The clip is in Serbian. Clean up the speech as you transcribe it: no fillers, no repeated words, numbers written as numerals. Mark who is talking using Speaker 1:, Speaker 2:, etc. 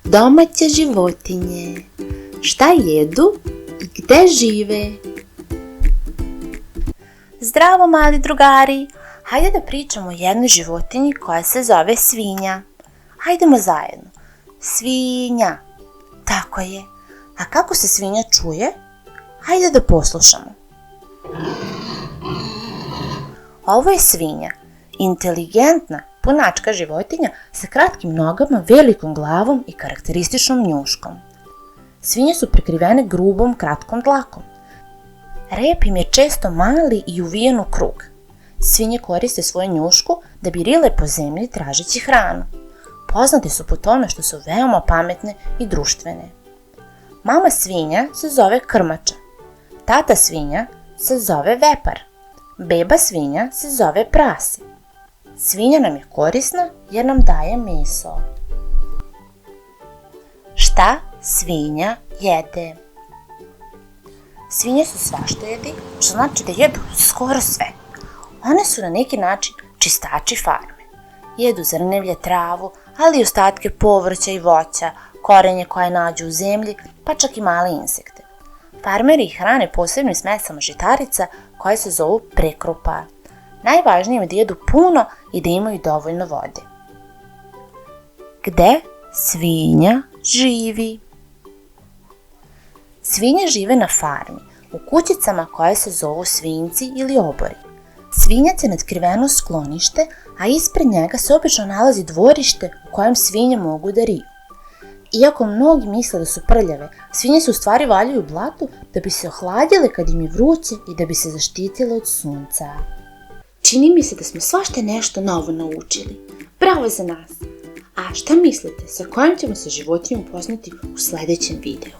Speaker 1: Domaće životinje. Šta jedu i gde žive? Zdravo mali drugari! Hajde da pričamo o jednoj životinji koja se zove svinja. Hajdemo zajedno. Svinja. Tako je. A kako se svinja čuje? Hajde da poslušamo. Ovo je svinja. Inteligentna, punačka životinja sa kratkim nogama, velikom glavom i karakterističnom njuškom. Svinje su prekrivene grubom, kratkom dlakom. Rep im je često mali i uvijen u krug. Svinje koriste svoju njušku da bi rile po zemlji tražeći hranu. Poznate su po tome što su veoma pametne i društvene. Mama svinja se zove krmača. Tata svinja se zove vepar. Beba svinja se zove prase. Svinja nam je korisna jer nam daje meso. Šta svinja jede? Svinje su svaštojedi, što znači da jedu skoro sve. One su na neki način čistači farme. Jedu zrnevlje, travu, ali i ostatke povrća i voća, korenje koje nađu u zemlji, pa čak i male insekte. Farmeri ih hrane posebnim smesama žitarica koje se zovu prekrupa. Najvažnije je da jedu puno i da imaju dovoljno vode. Gde svinja živi? Svinje žive na farmi, u kućicama koje se zovu svinjci ili obori. Svinjac je natkriveno sklonište, a ispred njega se obično nalazi dvorište u kojem svinje mogu da riju. Iako mnogi misle da su prljave, svinje se u stvari valjaju u blatu da bi se ohladile kad im je vruće i da bi se zaštitile od sunca. Čini mi se da smo svašta nešto novo naučili. Bravo za nas! A šta mislite, sa kojom ćemo se životinjom upoznati u sledećem videu?